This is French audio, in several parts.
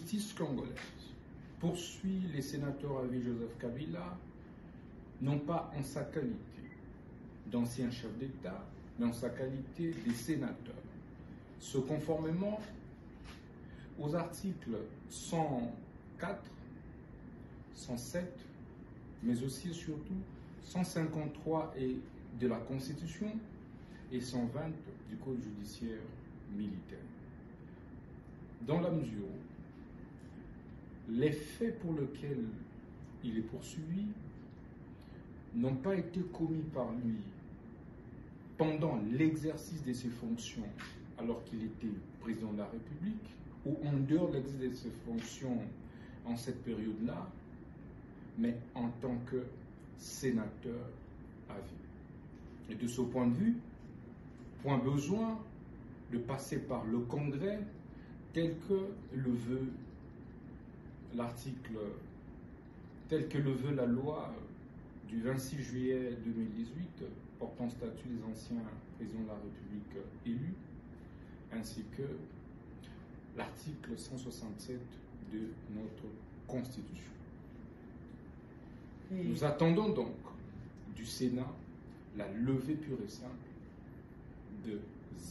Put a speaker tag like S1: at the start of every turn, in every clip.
S1: justice congolaise poursuit les sénateurs à vie Joseph Kabila, non pas en sa qualité d'ancien chef d'État, mais en sa qualité de sénateur. Ce conformément aux articles 104, 107, mais aussi et surtout 153 de la Constitution et 120 du Code judiciaire militaire. Dans la mesure où les faits pour lesquels il est poursuivi n'ont pas été commis par lui pendant l'exercice de ses fonctions alors qu'il était président de la République ou en dehors de l'exercice de ses fonctions en cette période-là, mais en tant que sénateur à vie. Et de ce point de vue, point besoin de passer par le Congrès tel que le veut l'article, tel que le veut la loi du 26 juillet 2018 portant statut des anciens présidents de la République élus, ainsi que l'article 167 de notre Constitution. Nous attendons donc du Sénat la levée pure et simple des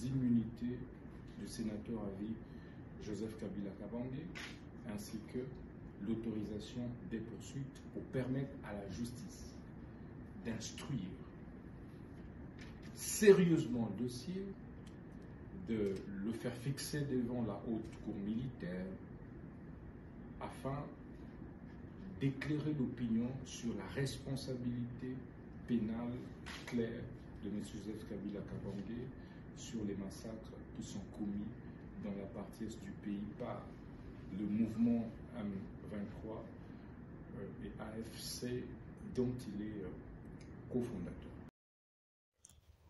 S1: immunités du sénateur à vie Joseph Kabila Kabange, ainsi que l'autorisation des poursuites pour permettre à la justice d'instruire sérieusement le dossier, de le faire fixer devant la haute cour militaire afin d'éclairer l'opinion sur la responsabilité pénale claire de M. Joseph Kabila Kabange sur les massacres qui sont commis dans la partie est du pays par le mouvement M23 et AFC dont il est cofondateur.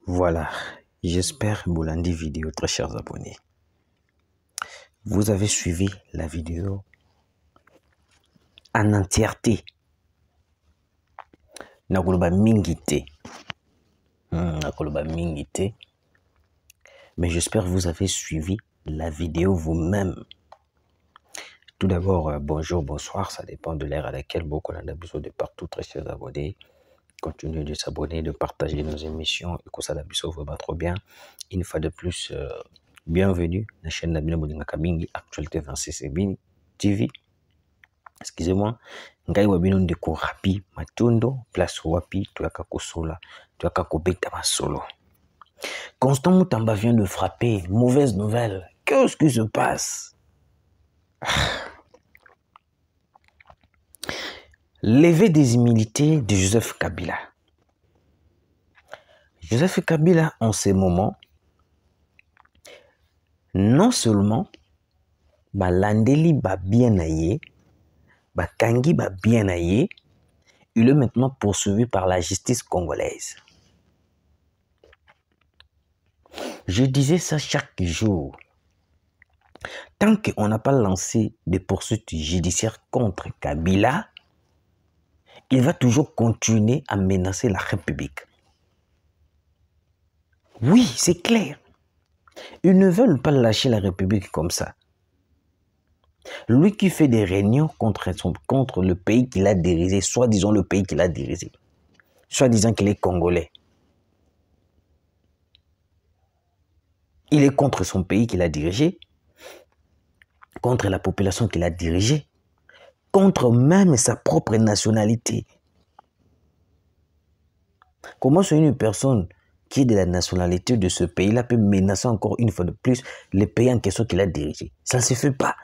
S2: Voilà, j'espère Boulandi vidéo, très chers abonnés. Vous avez suivi la vidéo en entièreté. Nakoloba mingité. Nakoloba mingité. Mais j'espère que vous avez suivi la vidéo vous-même. Tout d'abord, bonjour, bonsoir, ça dépend de l'heure à laquelle beaucoup en a besoin de partout, très chers abonnés. Continuez de s'abonner, de partager nos émissions. Et que ça la biso vraiment trop bien. Une fois de plus, bienvenue à la chaîne Nabina Bolinga Kabingi, Actualité 26 TV. Excusez-moi. Ngai wabino ndeko rapi matondo place wapi tuyaka kosola tuyaka kobeta masolo. Constant Moutamba vient de frapper. Mauvaise nouvelle. Qu'est-ce qui se passe? Lever des immunités de Joseph Kabila. Joseph Kabila, en ces moments, non seulement Landeli ba bien aillé, Kangi ba bien aillé, il est maintenant poursuivi par la justice congolaise. Je disais ça chaque jour. Tant qu'on n'a pas lancé des poursuites judiciaires contre Kabila, il va toujours continuer à menacer la République. Oui, c'est clair. Ils ne veulent pas lâcher la République comme ça. Lui qui fait des réunions contre le pays qu'il a dirigé, soi-disant le pays qu'il a dirigé, soi-disant qu'il est congolais. Il est contre son pays qu'il a dirigé, contre la population qu'il a dirigée, contre même sa propre nationalité. Comment une personne qui est de la nationalité de ce pays-là peut menacer encore une fois de plus le pays en question qu'il a dirigé? Ça ne se fait pas.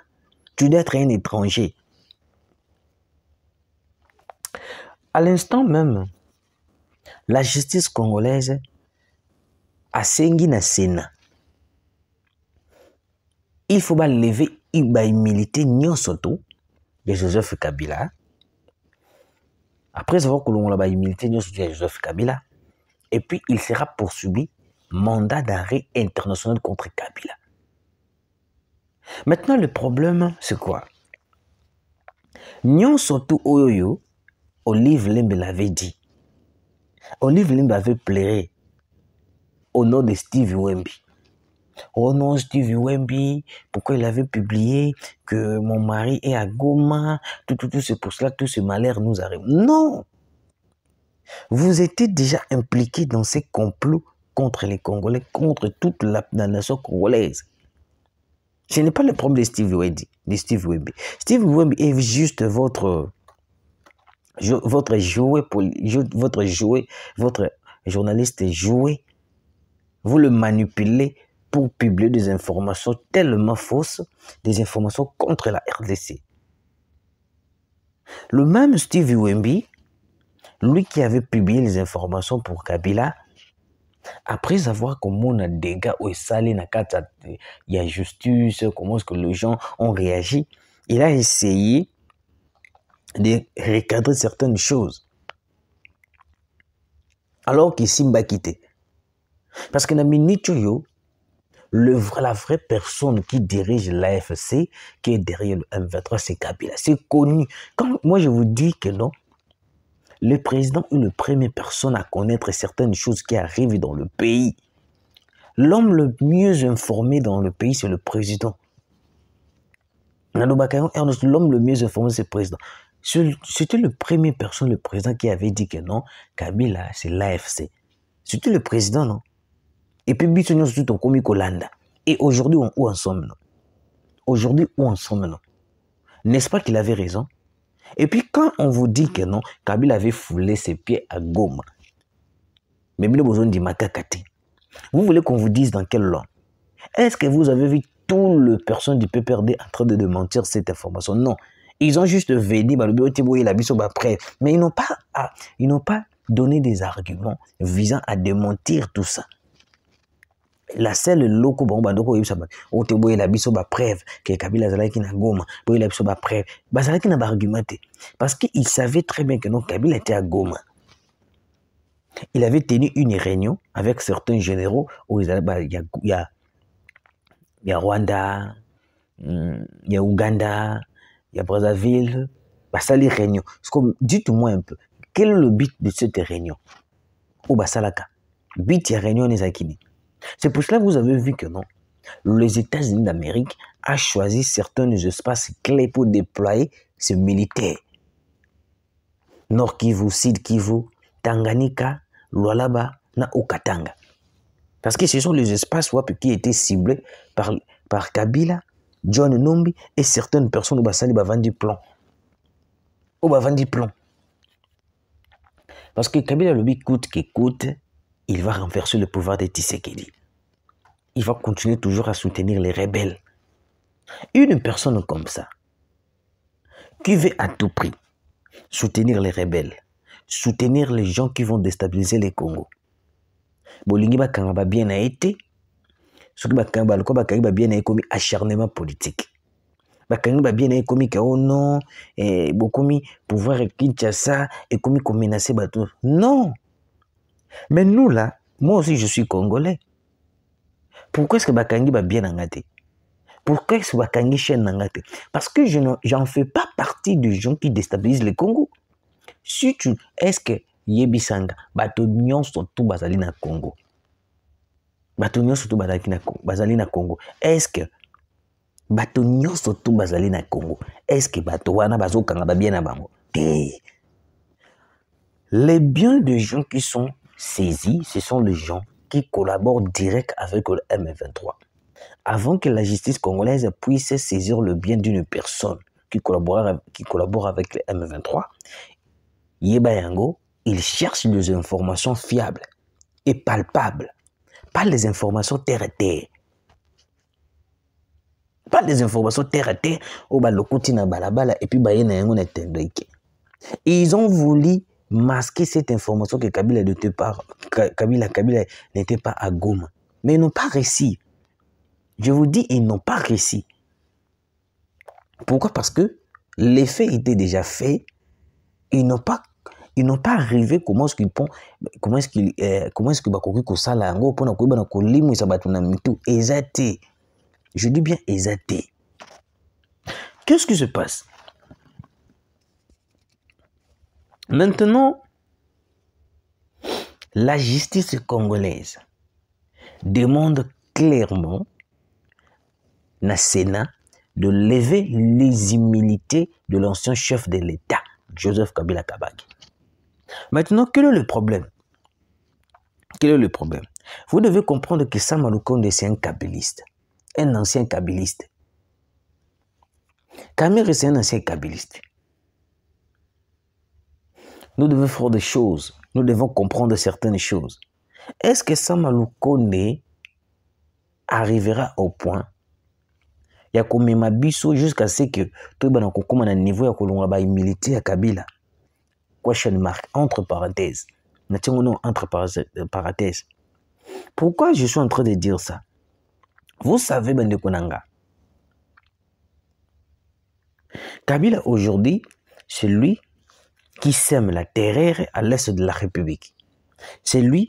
S2: Tu dois être un étranger. À l'instant même, la justice congolaise a sengi na Sénat. Il faut lever l'immunité nyosoto de Joseph Kabila. Après avoir que l'on a l'immunité de Joseph Kabila, et puis il sera poursuivi mandat d'arrêt international contre Kabila. Maintenant, le problème, c'est quoi? Nyosoto oyoyo, Olive Lembe l'avait dit. Olive Lembe avait pleuré au nom de Steve Wemby. Oh non, Steve Wemby, pourquoi il avait publié que mon mari est à Goma, tout, c'est pour cela, tout ce malheur nous arrive. Non! Vous étiez déjà impliqué dans ces complots contre les Congolais, contre toute la nation congolaise. Ce n'est pas le problème de Steve Wemby. Steve Wemby est juste votre journaliste jouet. Vous le manipulez pour publier des informations tellement fausses, des informations contre la RDC. Le même Steve Wemby, lui qui avait publié les informations pour Kabila, après avoir comment on a des dégâts au salé, il y a justice, comment est-ce que les gens ont réagi, il a essayé de recadrer certaines choses. Alors qu'il s'est quitté. Parce que dans la vraie personne qui dirige l'AFC, qui est derrière le M23, c'est Kabila. C'est connu. Quand moi je vous dis que non, le président est la première personne à connaître certaines choses qui arrivent dans le pays. L'homme le mieux informé dans le pays, c'est le président. L'homme le mieux informé, c'est le président. C'était la première personne, le président, qui avait dit que non, Kabila, c'est l'AFC. C'était le président, non? Et puis, nous sommes tout comme Kolanda. Et aujourd'hui, où en sommes-nous? Aujourd'hui, où en sommes-nous? N'est-ce pas qu'il avait raison? Et puis, quand on vous dit que non, Kabila avait foulé ses pieds à Goma, mais il a besoin de Makakati. Vous voulez qu'on vous dise dans quelle langue? Est-ce que vous avez vu toutes les personnes du PPRD en train de démentir cette information? Non. Ils ont juste venu, mais ils n'ont pas donné des arguments visant à démentir tout ça. La seule loco bandoko yebisaba o te boye la biso ba preuve que Kabila zalaki na Goma, boye la biso ba preuve bazalaki na ba argumenté parce qu'il savait très bien que non, Kabila était à Goma. Il avait tenu une réunion avec certains généraux où il y a Rwanda, il y a Ouganda, il y a Brazzaville, basali réunion. Dites-moi un peu, quel est le but de cette réunion? Au Basalaka, but de réunion des Akini. C'est pour cela que vous avez vu que non, les États-Unis d'Amérique ont choisi certains espaces clés pour déployer ses militaires. Nord Kivu, Sud Kivu, Tanganyika, Lualaba, na Okatanga. Parce que ce sont les espaces qui étaient ciblés par Kabila, John Numbi et certaines personnes au Bassali Bavandi Plan. Au Bavandi Plan. Parce que Kabila le but coûte qu'il coûte, il va renverser le pouvoir de Tshisekedi. Il va continuer toujours à soutenir les rebelles. Une personne comme ça, qui veut à tout prix soutenir les rebelles, soutenir les gens qui vont déstabiliser les Congo. Bolingi bakanga bien a été, ce qui bakanga bien a commis acharnement politique. Bakanga bien a commis que oh non, et beaucoup pouvoir Kinshasa et commis qu'on menacer bateau. Non. Mais nous là, moi aussi je suis congolais. Pourquoi est-ce que Bakangi va bien engagé? Pourquoi est-ce que Bakangi chaîne engagé? Parce que je n'en fais pas partie des gens qui déstabilisent le Congo. Si tu, est-ce que Yebisanga, Batonyon sont tout basali na Congo? Batonyon sont tout basali na Congo. Est-ce que Batonyon sont tout basali na Congo? Est-ce que Batowana bazo kanga bien na bango? Les biens des gens qui sont saisis, ce sont les gens qui collaborent direct avec le M23. Avant que la justice congolaise puisse saisir le bien d'une personne qui collabore avec le M23, Yebayango, il cherche des informations fiables et palpables, pas les informations terre à terre. Pas les informations terre à terre, au balokoti na balabala et puis bayena yango na tendoike. Ils ont voulu masquer cette information que Kabila n'était pas à Goma. Mais ils n'ont pas réussi. Je vous dis, ils n'ont pas réussi. Pourquoi? Parce que les faits étaient déjà faits. Ils n'ont pas arrivé comment est-ce qu'ils font, comment est-ce que bakoki kosala yango pona koyeba na kolimwisa bato na mitu ezate. Je dis bien ezate. Qu'est-ce qui se passe? Maintenant, la justice congolaise demande clairement dans le Sénat de lever les humilités de l'ancien chef de l'État, Joseph Kabila Kabange. Maintenant, quel est le problème? Quel est le problème? Vous devez comprendre que Sama Lukonde, c'est un kabiliste, un ancien kabiliste. Kamerhe, c'est un ancien kabiliste. Nous devons faire des choses, nous devons comprendre certaines choses. Est-ce que Sama Lukonde arrivera au point ya komema biso jusqu'à ce que tout bana kokoma na niveau ya kolonga ba humilité ya Kabila? Question mark entre parenthèses. Entre parenthèses. Pourquoi je suis en train de dire ça? Vous savez, Bande Konanga, Kabila aujourd'hui, c'est lui qui sème la terreur à l'est de la République. C'est lui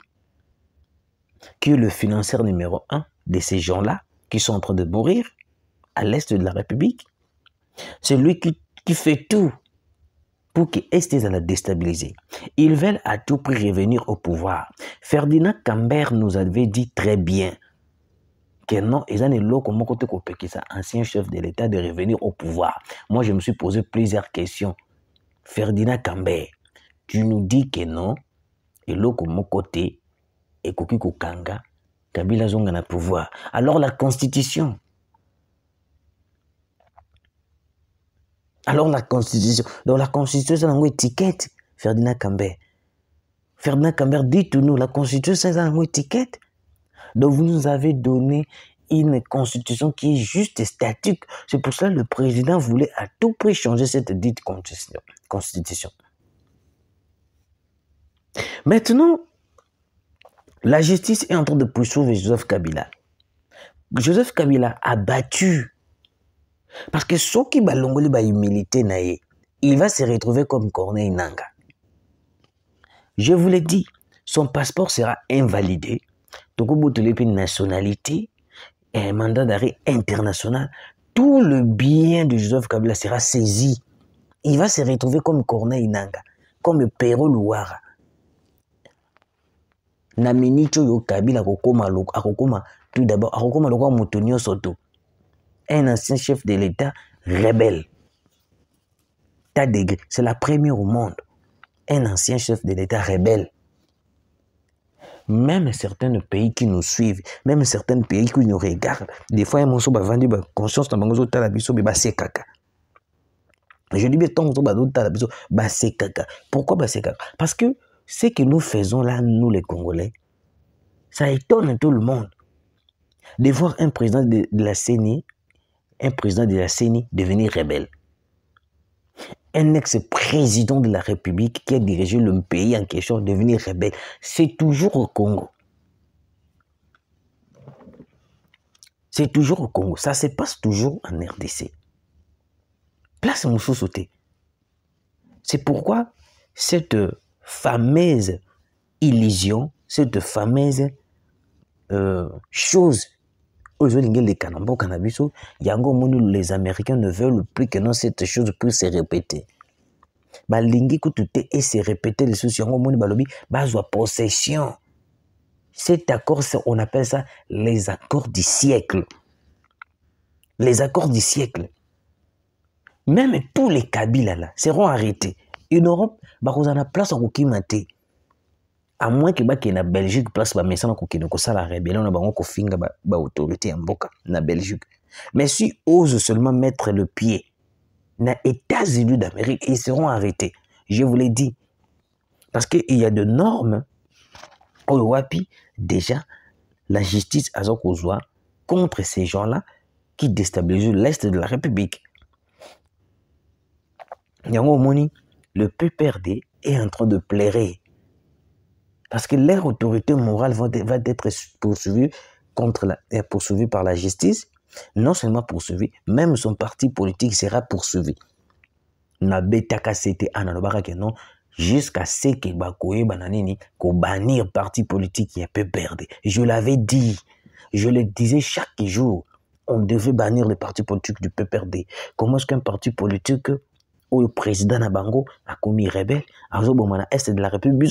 S2: qui est le financier numéro 1 de ces gens-là qui sont en train de mourir à l'est de la République. C'est lui qui fait tout pour que Est la déstabiliser. Ils veulent à tout prix revenir au pouvoir. Ferdinand Kambert nous avait dit très bien que non, ils ont le comment côté que ça, ancien chef de l'État, de revenir au pouvoir. Moi, je me suis posé plusieurs questions. Ferdinand Kambert, tu nous dis que non, et le comment côté, et Koki Kokanga, Kabila Zonga na pouvoir. Alors la Constitution. Alors la Constitution. Donc la Constitution, c'est une étiquette, Ferdinand Kambert. Ferdinand Kambert, dites-nous, la Constitution, c'est une étiquette. Donc vous nous avez donné une Constitution qui est juste statique. C'est pour ça que le président voulait à tout prix changer cette dite Constitution. Maintenant, la justice est en train de poursuivre Joseph Kabila. Joseph Kabila a battu. Parce que ceux qui balongoli ba humilité naé, il va se retrouver comme Corneille Nangaa. Je vous l'ai dit, son passeport sera invalidé. Donc, au bout de une nationalité et un mandat d'arrêt international, tout le bien de Joseph Kabila sera saisi. Il va se retrouver comme Corneille Nangaa, comme Pero Luara. Naminicho yo Kabila akokoma tout d'abord akokoma lokwa Mutonio Soto, un ancien chef de l'État rebelle. C'est la première au monde. Un ancien chef de l'État rebelle. Même certains pays qui nous suivent, même certains pays qui nous regardent, des fois, ils m'ont vendu conscience de mon talabiso, c'est caca. Je dis, c'est caca. Pourquoi c'est caca? Parce que ce que nous faisons là, nous les Congolais, ça étonne tout le monde. De voir un président de la CENI, devenir rebelle. Un ex-président de la République qui a dirigé le pays en question devenir rebelle. C'est toujours au Congo. C'est toujours au Congo. Ça se passe toujours en RDC. Place Moussou sauté. C'est pourquoi cette fameuse illusion, cette fameuse chose, les Américains ne veulent plus que non, cette chose puisse se répéter. Et se répéter les choses, possession. Cet accord, on appelle ça les accords du siècle. Les accords du siècle. Même tous les Kabila là seront arrêtés. En Europe, on a place en Kokimate. À moins que la Belgique place ba mesana kokino ko sala rébellion na bango ko finga ba autorité en boka na Belgique. Mais si osent seulement mettre le pied na États-Unis d'Amérique, ils seront arrêtés. Je vous l'ai dit. Parce qu'il y a de normes au Wapi, déjà la justice a Zokozwa contre ces gens-là qui déstabilisent l'Est de la République. Yango Moni, le PPRD est en train de plairer. Parce que leur autorité morale va être poursuivie par la justice, non seulement poursuivie, même son parti politique sera poursuivi. Jusqu'à ce que Bakoye Bananini ko bannir parti politique qui peut perdre. Je l'avais dit, je le disais chaque jour, on devait bannir les partis politiques du PPRD. Comment est-ce qu'un parti politique où le président Nabango a commis rebelle, à est de la République,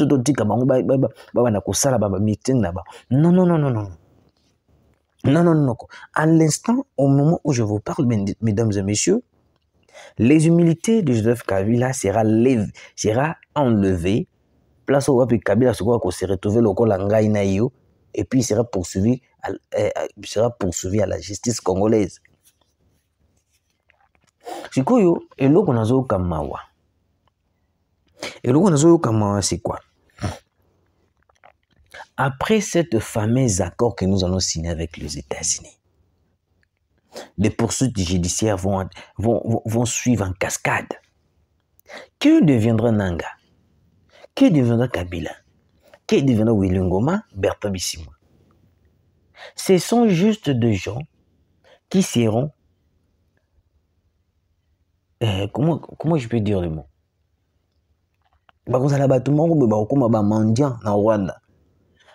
S2: non, non, non, non, non. Non, non, non. À l'instant, au moment où je vous parle, mesdames et messieurs, les humilités de Joseph Kabila sera enlevée. Place où Kabila se retrouver le col en et puis il sera poursuivi à la justice congolaise. Sikoyo, eloko nazo kamawa. Eloko nazo kamawa, c'est quoi? Après cette fameuse accord que nous allons signer avec les États-Unis, des poursuites judiciaires vont suivre en cascade. Que deviendra Nanga? Que deviendra Kabila? Que deviendra Willy Ngoma, Bertrand Bisimwa? Ce sont juste des gens qui seront... comment je peux dire le mot?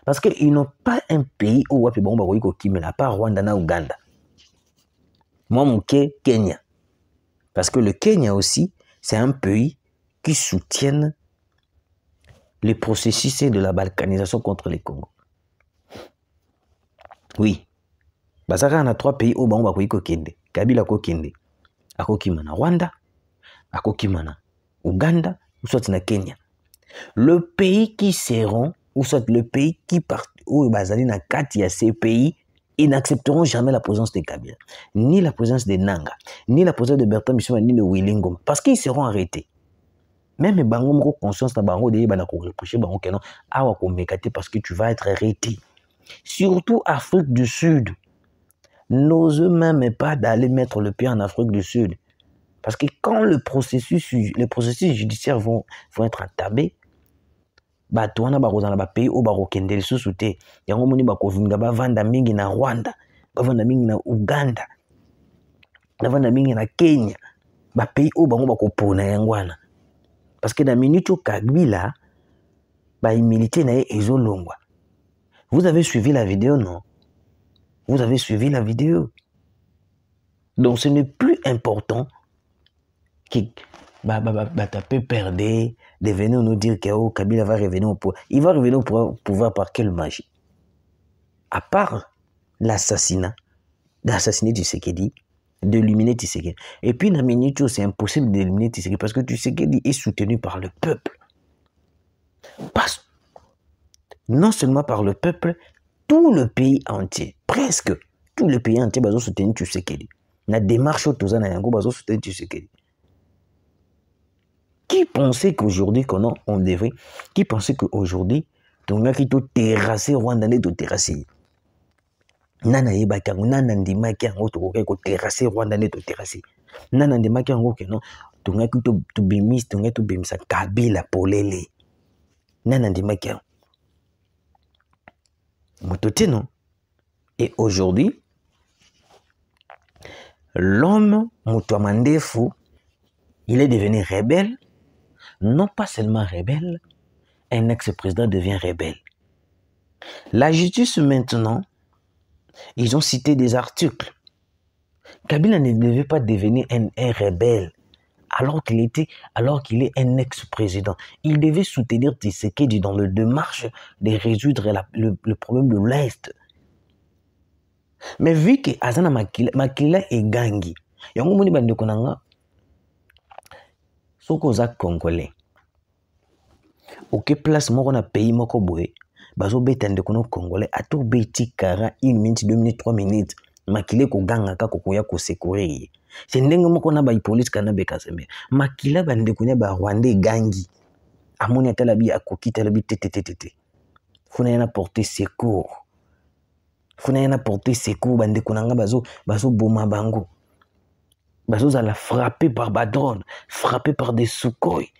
S2: Parce qu'ils n'ont pas un pays où ils n'ont pas Rwanda na Ouganda. Moi, mon Kenya. Parce que le Kenya aussi, c'est un pays qui soutient les processus de la balkanisation contre les Congo. Oui. Parce qu'il y a 3 pays où ils ont Kende. Kabila Kende. Akokimana Rwanda, Akokimana Ouganda, ou soit na Kenya. Le pays qui seront, ou soit le pays qui part, où bazali na kati ya ces pays, ils n'accepteront jamais la présence de Kabila, ni la présence de Nanga, ni la présence de Bertrand Bisimwa, ni de Willy Ngoma, parce qu'ils seront arrêtés. Même bango moko conscience na bango de bana ko reprocher bango que non, awa ko mekate parce que tu vas être arrêté. Surtout Afrique du Sud. N'ose même pas d'aller mettre le pied en Afrique du Sud. Parce que quand les processus judiciaires vont être entamés, Batouana Barozana ba pays au Barokendel sous-souté. Yango moni bakovinga bavanda mingi na Rwanda, bavanda mingi na Uganda, bavanda mingi na Kenya, ba pays au bango bakopona yangwana. Parce que dans minute Kabila, ba humilité na ezolongwa. Vous avez suivi la vidéo, non? Vous avez suivi la vidéo. Donc ce n'est plus important que peut perdre, de venir nous dire que oh, Kabila va revenir au pouvoir. Il va revenir au pouvoir par quelle magie? À part l'assassinat, d'assassiner Tshisekedi, d'éliminer Tshisekedi. Et puis, dans minute, c'est impossible d'éliminer Tshisekedi parce que Tshisekedi est soutenu par le peuple. Non seulement par le peuple, tout le pays entier, presque tout le pays entier, va soutenir Tshisekedi. La démarche au Tozana Yango va soutenir Tshisekedi. Qui pensait qu'aujourd'hui, on devrait, qui pensait qu'aujourd'hui, on a quitté terrasser Rwanda, on terrasser. Nana yebakango, nana ndimaki yango to terrasser Rwanda, on terrasser. Nana ndimaki yango que non, on a quitté to bimis, on a to bimisa Kabila polele. Nana ndimaki yango. Motote non. Et aujourd'hui, l'homme Mutuamandefu, il est devenu rebelle. Non pas seulement rebelle, un ex-président devient rebelle. La justice maintenant, ils ont cité des articles. Kabila ne devait pas devenir un rebelle alors qu'il est un ex-président. Il devait soutenir Tshisekedi dans le démarche de résoudre le problème de l'Est. Mais vu que Azana Makila est gangi, yango moni bande konanga soko za congolais. Ok place moko na pays moko boye, bazo betande kono congolais ato beti kara 1 minute 2 minutes 3 minutes makile ko ganga ka koya ko secourir. C'est ndenge moko na ba police kana be kasembe. Makila bande konya ba Rwandais gangi. Amoni atala bi akokita la bi tete. Funa yana porter secours. Funa yana porter secours bande konanga bazo boma bango. Bazo za la frapper par badrone, frapper par des Sukhoi.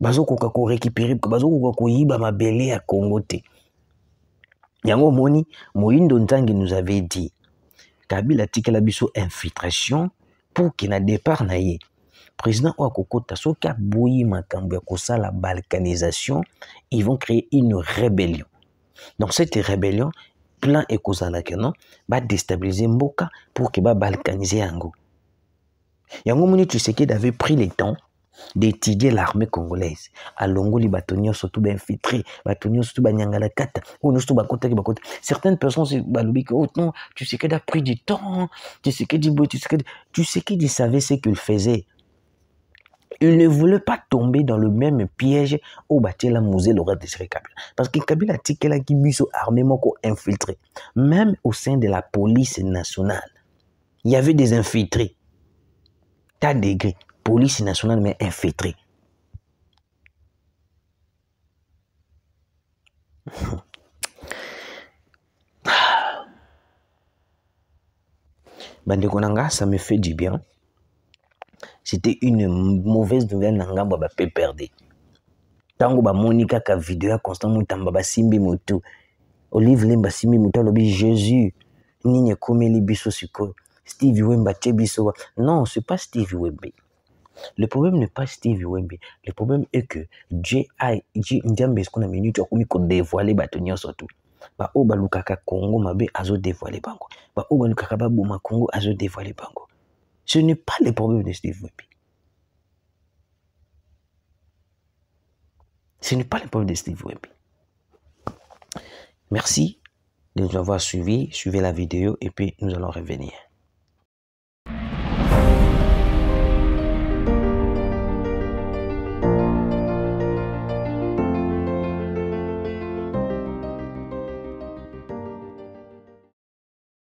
S2: Bazo koka ko récupérer, bazo koka ko yiba mabele à Congo te. Yango moni, Moindo Ntangi nous avait dit, Kabila tikela biso infiltration pour qu'il na départ na ye. Président Ouakokota, soka boyi makambo ya kosala balkanisation, ils vont créer une rébellion. Donc cette rébellion, plan et kozala que non, va déstabiliser Mboka pour qu'il va balkaniser yango. Yango moni Tshisekedi avait pris le temps d'étudier l'armée congolaise. À Longoli, Batonio, surtout infiltré, Batonio, surtout Banyangala Kata, ou nous, surtout Bakota. Certaines personnes se disent, oh non, tu sais qu'il a pris du temps, tu sais qu'il savait ce qu'il faisait. Il ne voulait pas tomber dans le même piège où Batela Mouzé l'aurait déchiré Kabila. Parce que Kabila a qui mis armée infiltré. Même au sein de la police nationale, il y avait des infiltrés. T'as degré, police nationale mais infiltrée. Bandekonanga, ça me fait du bien. C'était une mauvaise nouvelle nangamba ba pe perdre. Tango ba monika ka vidéo constant mutamba ba simbi mutu. Olive Lemba simbi mutu lobi Jésus. Nigne komeli biso siko. Stevie Wemba biso. Non, c'est pas Stevie Wemba. Le problème n'est pas Stevie Wemba. Le problème est que Dieu Ndiambe ce qu'on a minute okomi ko dévoiler batonyo surtout. Ba oba lukaka Congo mabe azo dévoiler bango. Ba oba lukaka ba boma Congo azo dévoiler bango. Ce n'est pas le problème de Steve Wemby. Ce n'est pas le problème de Steve Wemby. Merci de nous avoir suivis. Suivez la vidéo et puis nous allons revenir.